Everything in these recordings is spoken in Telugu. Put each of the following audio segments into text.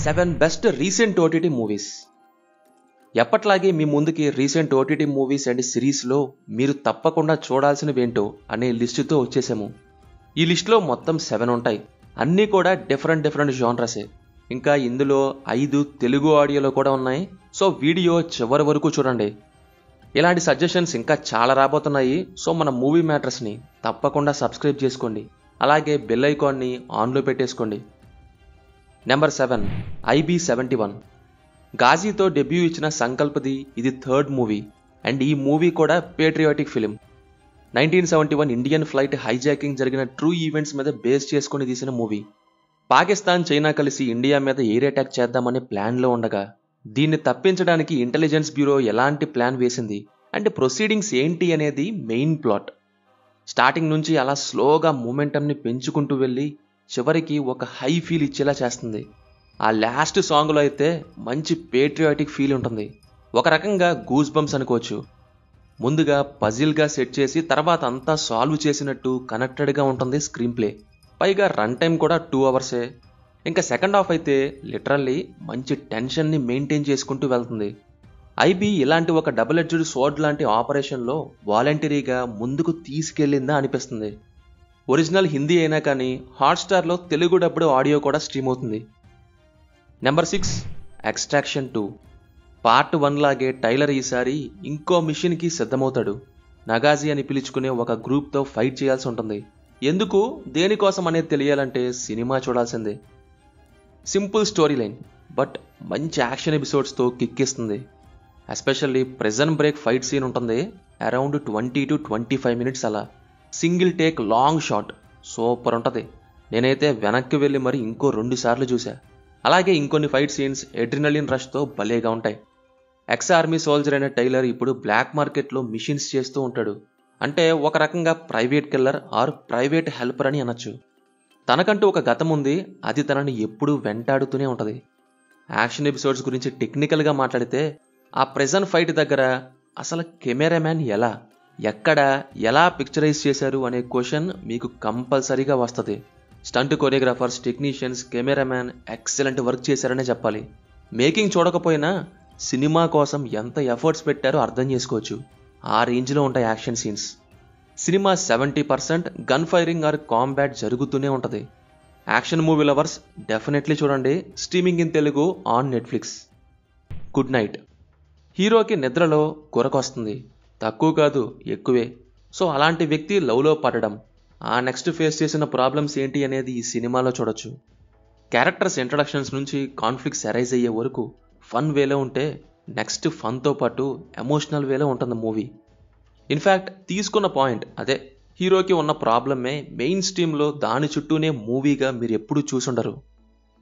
7 బెస్ట్ రీసెంట్ ఓటీటీ మూవీస్. ఎప్పట్లాగే మీ ముందుకి రీసెంట్ ఓటీటీ మూవీస్ అండ్ సిరీస్లో మీరు తప్పకుండా చూడాల్సినవేంటో అనే లిస్టుతో వచ్చేసాము. ఈ లిస్టులో మొత్తం 7 ఉంటాయి. అన్నీ కూడా డిఫరెంట్ జానర్సే. ఇంకా ఇందులో 5 తెలుగు ఆడియోలో కూడా ఉన్నాయి. సో వీడియో చివరి వరకు చూడండి. ఇలాంటి సజెషన్స్ ఇంకా చాలా రాబోతున్నాయి. సో మన మూవీ మ్యాటర్స్ని తప్పకుండా సబ్స్క్రైబ్ చేసుకోండి. అలాగే బెల్ ఐకాన్ని ఆన్లో పెట్టేసుకోండి. Number 7 IB71. గాజీతో డెబ్యూ ఇచ్చిన సంకల్ప్ది ఇది 3rd మూవీ అండ్ ఈ మూవీ కూడా patriotic film. 1971 Indian flight hijacking జరిగిన ట్రూ ఈవెంట్స్ మీద బేస్ చేసుకుని తీసిన మూవీ. పాకిస్తాన్ చైనా కలిసి ఇండియా మీద ఎయిర్ అటాక్ చేద్దామనే ప్లాన్లో ఉండగా దీన్ని తప్పించడానికి ఇంటెలిజెన్స్ బ్యూరో ఎలాంటి ప్లాన్ వేసింది అండ్ ప్రొసీడింగ్స్ ఏంటి అనేది మెయిన్ ప్లాట్. స్టార్టింగ్ నుంచి అలా స్లోగా మూమెంటంని పెంచుకుంటూ వెళ్ళి చివరికి ఒక హై ఫీల్ ఇచ్చేలా చేస్తుంది. ఆ లాస్ట్ సాంగ్లో అయితే మంచి పేట్రియాటిక్ ఫీల్ ఉంటుంది. ఒక రకంగా గూస్ బంప్స్ అనుకోవచ్చు. ముందుగా పజిల్గా సెట్ చేసి తర్వాత అంతా సాల్వ్ చేసినట్టు కనెక్టెడ్గా ఉంటుంది స్క్రీన్ ప్లే. పైగా రన్ టైం కూడా 2 అవర్సే. ఇంకా సెకండ్ హాఫ్ అయితే లిటరల్లీ మంచి టెన్షన్ని మెయింటైన్ చేసుకుంటూ వెళ్తుంది. ఐబీ ఇలాంటి ఒక డబుల్ ఎడ్జ్డ్ సోర్డ్ లాంటి ఆపరేషన్లో వాలంటరీగా ముందుకు తీసుకెళ్లిందా అనిపిస్తుంది. ఒరిజినల్ హిందీ అయినా కానీ హాట్స్టార్లో తెలుగు డబ్బుడు ఆడియో కూడా స్ట్రీమ్ అవుతుంది. Number 6 extraction 2. పార్ట్ 1 లాగే టైలర్ ఈసారి ఇంకో మిషన్కి సిద్ధమవుతాడు. నగాజీ అని పిలుచుకునే ఒక గ్రూప్తో ఫైట్ చేయాల్సి ఉంటుంది. ఎందుకు దేనికోసం అనేది తెలియాలంటే సినిమా చూడాల్సిందే. సింపుల్ స్టోరీ లైన్ బట్ మంచి యాక్షన్ ఎపిసోడ్స్తో కిక్కిస్తుంది. Especially prison break fight scene ఉంటుంది. అరౌండ్ 20 to 25 minutes అలా. Single take long shot super ఉంటుంది. నేనైతే వెనక్కి వెళ్ళి మరి ఇంకో 2 సార్లు చూసా. అలాగే ఇంకొన్ని ఫైట్ సీన్స్ ఎడ్రినలిన్ రష్తో భలేగా ఉంటాయి. ఎక్స్ ఆర్మీ సోల్జర్ అయిన టైలర్ ఇప్పుడు బ్లాక్ మార్కెట్లో మిషన్స్ చేస్తూ ఉంటాడు. అంటే ఒక రకంగా private killer or private helper అని అనొచ్చు. తనకంటూ ఒక గతం ఉంది. అది తనని ఎప్పుడూ వెంటాడుతూనే ఉంటుంది. యాక్షన్ ఎపిసోడ్స్ గురించి టెక్నికల్గా మాట్లాడితే ఆ ప్రెజెంట్ ఫైట్ దగ్గర అసలు కెమెరామ్యాన్ ఎక్కడ ఎలా పిక్చరైజ్ చేశారు అనే క్వశ్చన్ మీకు కంపల్సరీగా వస్తుంది. Stunt choreographers, technicians, cameraman excellent work చేశారనే చెప్పాలి. మేకింగ్ చూడకపోయినా సినిమా కోసం ఎంత ఎఫర్ట్స్ పెట్టారో అర్థం చేసుకోవచ్చు. ఆ రేంజ్లో ఉంటాయి action scenes. Cinema 70% gun firing or combat జరుగుతూనే ఉంటుంది. యాక్షన్ మూవీ లవర్స్ డెఫినెట్లీ చూడండి. Streaming in Telugu on Netflix. Good night. హీరోకి నిద్రలో కొరకొస్తుంది. తక్కువ కాదు ఎక్కువే. సో అలాంటి వ్యక్తి లవ్లో పడడం, ఆ నెక్స్ట్ ఫేస్ చేసిన ప్రాబ్లమ్స్ ఏంటి అనేది ఈ సినిమాలో చూడొచ్చు. క్యారెక్టర్స్ ఇంట్రడక్షన్స్ నుంచి కాన్ఫ్లిక్ట్స్ అరైజ్ అయ్యే వరకు ఫన్ వేలో ఉంటే నెక్స్ట్ ఫన్తో పాటు ఎమోషనల్ వేలో ఉంటుంది మూవీ. ఇన్ఫ్యాక్ట్ తీసుకున్న పాయింట్ అదే, హీరోకి ఉన్న ప్రాబ్లమే మెయిన్ స్ట్రీమ్లో దాని చుట్టూనే మూవీగా మీరు ఎప్పుడూ చూసుండరు.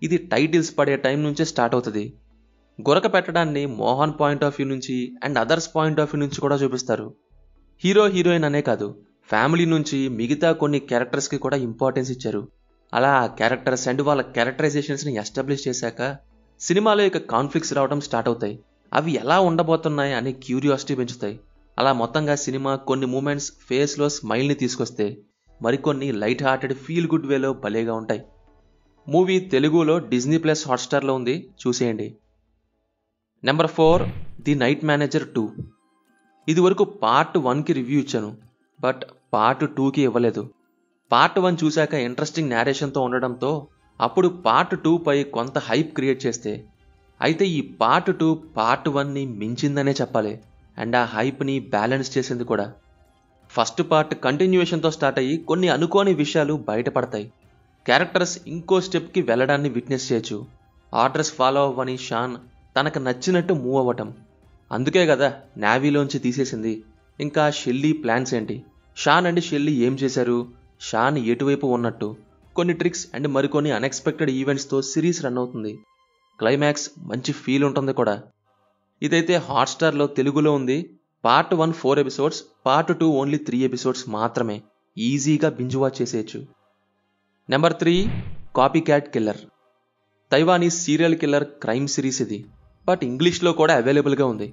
ఇది టైటిల్స్ పడే టైం నుంచే స్టార్ట్ అవుతుంది. గొరక పెట్టడాన్ని మోహన్ పాయింట్ ఆఫ్ వ్యూ నుంచి and others point of view నుంచి కూడా చూపిస్తారు. హీరో హీరోయిన్ అనే కాదు, ఫ్యామిలీ నుంచి మిగతా కొన్ని క్యారెక్టర్స్కి కూడా ఇంపార్టెన్స్ ఇచ్చారు. అలా ఆ క్యారెక్టర్స్ అండ్ వాళ్ళ క్యారెక్టరైజేషన్స్ని ఎస్టాబ్లిష్ చేశాక సినిమాలో ఇక కాన్ఫ్లిక్ట్స్ రావడం స్టార్ట్ అవుతాయి. అవి ఎలా ఉండబోతున్నాయి అనే క్యూరియాసిటీ పెంచుతాయి. అలా మొత్తంగా సినిమా కొన్ని మూమెంట్స్ ఫేస్లో స్మైల్ని తీసుకొస్తే మరికొన్ని లైట్ హార్టెడ్ ఫీల్ గుడ్ వేలో భలేగా ఉంటాయి. మూవీ తెలుగులో డిజ్నీ ప్లస్ హాట్స్టార్లో ఉంది, చూసేయండి. Number 4 the night manager 2. ఇది వరకు పార్ట్ 1కి రివ్యూ ఇచ్చాను, బట్ పార్ట్ 2కి ఇవ్వలేదు. పార్ట్ 1 చూశాక ఇంట్రెస్టింగ్ నేరేషన్తో ఉండడంతో అప్పుడు పార్ట్ 2 పై కొంత హైప్ క్రియేట్ చేస్తే, అయితే ఈ పార్ట్ 2 పార్ట్ 1ని మించిందనే చెప్పాలి. అండ్ ఆ హైప్ని బ్యాలెన్స్ చేసింది కూడా. ఫస్ట్ పార్ట్ కంటిన్యూయేషన్తో స్టార్ట్ అయ్యి కొన్ని అనుకోని విషయాలు బయటపడతాయి. క్యారెక్టర్స్ ఇంకో స్టెప్కి వెళ్ళడాన్ని విట్నెస్ చేయొచ్చు. ఆర్డర్స్ ఫాలో అవ్వని షాన్ తనకు నచ్చినట్టు మూవ్ అవ్వటం. అందుకే కదా నేవీలోంచి తీసేసింది. ఇంకా షెల్లీ ప్లాన్స్ ఏంటి, షాన్ అండ్ షెల్లీ ఏం చేశారు, షాన్ ఎటువైపు ఉన్నట్టు, కొన్ని ట్రిక్స్ అండ్ మరికొన్ని అన్ఎక్స్పెక్టెడ్ ఈవెంట్స్తో సిరీస్ రన్ అవుతుంది. క్లైమాక్స్ మంచి ఫీల్ ఉంటుంది కూడా. ఇదైతే హాట్స్టార్లో తెలుగులో ఉంది. పార్ట్ 1 4 ఎపిసోడ్స్, పార్ట్ 2 ఓన్లీ 3 ఎపిసోడ్స్ మాత్రమే. ఈజీగా బింజ్ వాచ్ చేసేయచ్చు. Number 3 copycat killer. Taiwanese serial killer crime series ఇది. బట్ ఇంగ్లీష్లో కూడా అవైలబుల్గా ఉంది.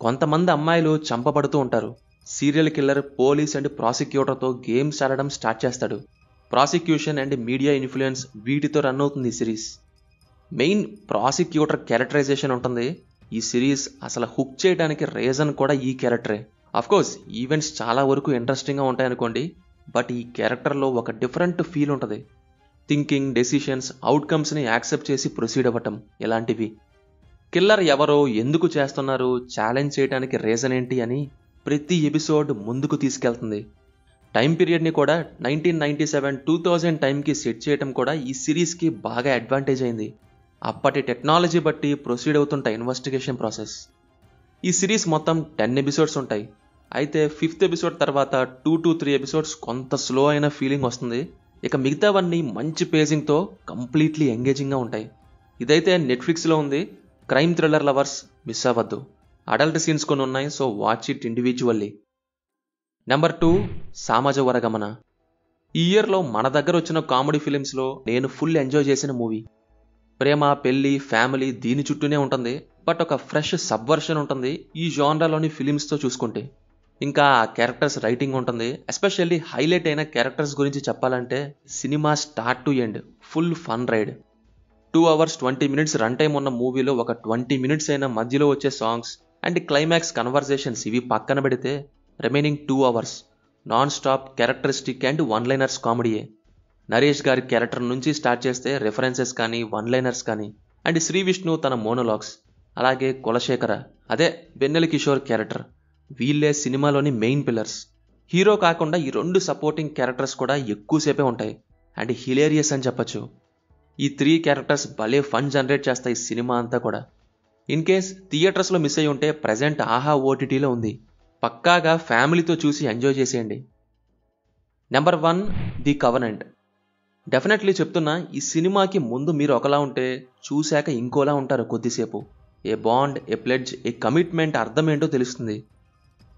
కొంతమంది అమ్మాయిలు చంపబడుతూ ఉంటారు. సీరియల్ కిల్లర్ పోలీస్ అండ్ ప్రాసిక్యూటర్తో గేమ్స్ ఆడడం స్టార్ట్ చేస్తాడు. ప్రాసిక్యూషన్ అండ్ మీడియా ఇన్ఫ్లుయెన్స్ వీటితో రన్ అవుతుంది ఈ సిరీస్. మెయిన్ ప్రాసిక్యూటర్ క్యారెక్టరైజేషన్ ఉంటుంది. ఈ సిరీస్ అసలు హుక్ చేయడానికి రీజన్ కూడా ఈ క్యారెక్టరే. అఫ్కోర్స్ ఈవెంట్స్ చాలా వరకు ఇంట్రెస్టింగ్గా ఉంటాయనుకోండి, బట్ ఈ క్యారెక్టర్లో ఒక డిఫరెంట్ ఫీల్ ఉంటుంది. థింకింగ్, డెసిషన్స్, అవుట్కమ్స్ని యాక్సెప్ట్ చేసి ప్రొసీడ్ అవ్వటం, ఇలాంటివి. కిల్లర్ ఎవరో, ఎందుకు చేస్తున్నారు, ఛాలెంజ్ చేయడానికి రీజన్ ఏంటి అని ప్రతి ఎపిసోడ్ ముందుకు తీసుకెళ్తుంది. టైం పీరియడ్ని కూడా 1997, 2000 టైంకి సెట్ చేయడం కూడా ఈ సిరీస్కి బాగా అడ్వాంటేజ్ అయింది. అప్పటి టెక్నాలజీ బట్టి ప్రొసీడ్ అవుతుంట ఇన్వెస్టిగేషన్ ప్రాసెస్. ఈ సిరీస్ మొత్తం 10 ఎపిసోడ్స్ ఉంటాయి. అయితే 5th ఎపిసోడ్ తర్వాత 2 to 3 ఎపిసోడ్స్ కొంత స్లో అయిన ఫీలింగ్ వస్తుంది. ఇక మిగతావన్నీ మంచి పేజింగ్తో కంప్లీట్లీ ఎంగేజింగ్గా ఉంటాయి. ఇదైతే నెట్ఫ్లిక్స్లో ఉంది. క్రైమ్ థ్రిల్లర్ లవర్స్ మిస్ అవ్వద్దు. అడల్ట్ సీన్స్ కొన్ని ఉన్నాయి, so watch it individually. Number 2, సామాజ వరగమన. ఈ ఇయర్లో మన దగ్గర వచ్చిన కామెడీ ఫిలిమ్స్లో నేను ఫుల్ ఎంజాయ్ చేసిన మూవీ. ప్రేమ, పెళ్లి, ఫ్యామిలీ దీని చుట్టూనే ఉంటుంది, బట్ ఒక ఫ్రెష్ సబ్వర్షన్ ఉంటుంది ఈ జానరాలోని ఫిలిమ్స్తో చూసుకుంటే. ఇంకా ఆ క్యారెక్టర్స్ రైటింగ్ ఉంటుంది. ఎస్పెషల్లీ హైలైట్ అయిన క్యారెక్టర్స్ గురించి చెప్పాలంటే cinema start to end full fun ride. 2 hours 20 minutes run time ఉన్న మూవీలో ఒక 20 minutes అయిన మధ్యలో వచ్చే సాంగ్స్ అండ్ క్లైమాక్స్ కన్వర్జేషన్స్ ఇవి పక్కన పెడితే remaining 2 hours non stop characteristic and one liners కామెడీయే. నరేష్ గారి క్యారెక్టర్ నుంచి స్టార్ట్ చేస్తే రెఫరెన్సెస్ కానీ, వన్ లైనర్స్ కానీ, అండ్ శ్రీ విష్ణు తన మోనోలాగ్స్, అలాగే కులశేఖర అదే వెన్నెల కిషోర్ క్యారెక్టర్, వీళ్ళే సినిమాలోని మెయిన్ పిల్లర్స్. హీరో కాకుండా ఈ 2 సపోర్టింగ్ క్యారెక్టర్స్ కూడా ఎక్కువసేపే ఉంటాయి అండ్ హిలేరియస్ అని చెప్పచ్చు. ఈ 3 క్యారెక్టర్స్ భలే ఫన్ జనరేట్ చేస్తాయి సినిమా అంతా కూడా. ఇన్ కేస్ థియేటర్స్లో మిస్ అయ్యి ఉంటే ప్రజెంట్ ఆహా ఓటీటీలో ఉంది. పక్కాగా ఫ్యామిలీతో చూసి ఎంజాయ్ చేసేయండి. Number 1, the covenant. డెఫినెట్లీ చెప్తున్నా, ఈ సినిమాకి ముందు మీరు ఒకలా ఉంటే చూశాక ఇంకోలా ఉంటారు కొద్దిసేపు. ఏ bond, A pledge, a commitment అర్థం ఏంటో తెలుస్తుంది.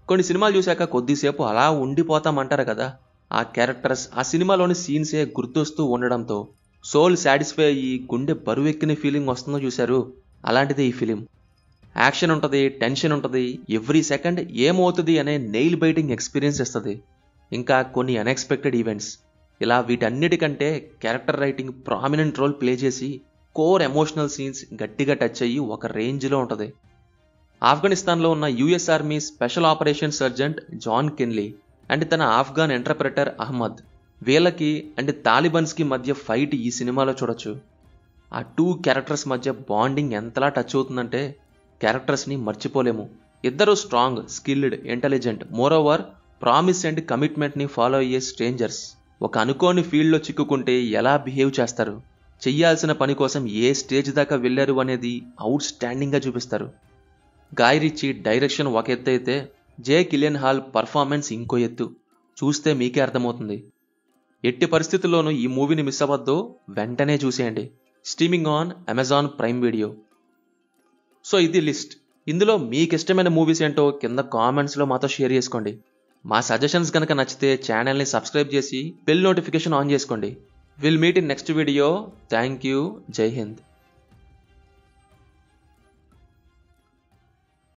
కొన్ని సినిమాలు చూశాక కొద్దిసేపు అలా ఉండిపోతామంటారు కదా, ఆ క్యారెక్టర్స్, ఆ సినిమాలోని సీన్సే గుర్తొస్తూ ఉండడంతో సోల్ సాటిస్ఫై అయ్యి గుండె బరువెక్కిన ఫీలింగ్ వస్తుందో చూశారు, అలాంటిదే ఈ ఫిలిం. యాక్షన్ ఉంటుంది, టెన్షన్ ఉంటుంది, ఎవ్రీ సెకండ్ ఏమవుతుంది అనే నెయిల్ బైటింగ్ ఎక్స్పీరియన్స్ ఇస్తుంది. ఇంకా కొన్ని అన్ఎక్స్పెక్టెడ్ ఈవెంట్స్. ఇలా వీటన్నిటికంటే character writing prominent role play చేసి కోర్ ఎమోషనల్ సీన్స్ గట్టిగా టచ్ అయ్యి ఒక రేంజ్లో ఉంటుంది. ఆఫ్ఘనిస్తాన్లో ఉన్న US army special operation sergeant John Kinley and తన ఆఫ్ఘన్ ఇంటర్ప్రెటర్ అహ్మద్, వీళ్ళకి అండ్ తాలిబన్స్కి మధ్య ఫైట్ ఈ సినిమాలో చూడొచ్చు. ఆ 2 క్యారెక్టర్స్ మధ్య బాండింగ్ ఎంతలా టచ్ అవుతుందంటే క్యారెక్టర్స్ని మర్చిపోలేము. ఇద్దరు strong, skilled, intelligent, moreover promise and కమిట్మెంట్ని ఫాలో అయ్యే స్ట్రేంజర్స్. ఒక అనుకోని ఫీల్డ్లో చిక్కుకుంటే ఎలా బిహేవ్ చేస్తారు, చెయ్యాల్సిన పని కోసం ఏ స్టేజ్ దాకా వెళ్ళారు అనేది అవుట్ స్టాండింగ్గా చూపిస్తారు. గాయ్ రిచీ డైరెక్షన్ ఒక ఎత్తు అయితే జేక్ గిలెన్హాల్ పర్ఫార్మెన్స్ ఇంకో ఎత్తు. చూస్తే మీకే అర్థమవుతుంది. ఎట్టి పరిస్థితుల్లోనూ ఈ మూవీని మిస్ అవ్వద్దు, వెంటనే చూసేయండి. Streaming on Amazon prime video. So ఇది లిస్ట్. ఇందులో మీకు ఇష్టమైన మూవీస్ ఏంటో కింద కామెంట్స్లో మాతో షేర్ చేసుకోండి. మా సజెషన్స్ కనుక నచ్చితే ఛానల్ని సబ్స్క్రైబ్ చేసి బెల్ నోటిఫికేషన్ ఆన్ చేసుకోండి. Will meet in next video. Thank you. జై హింద్.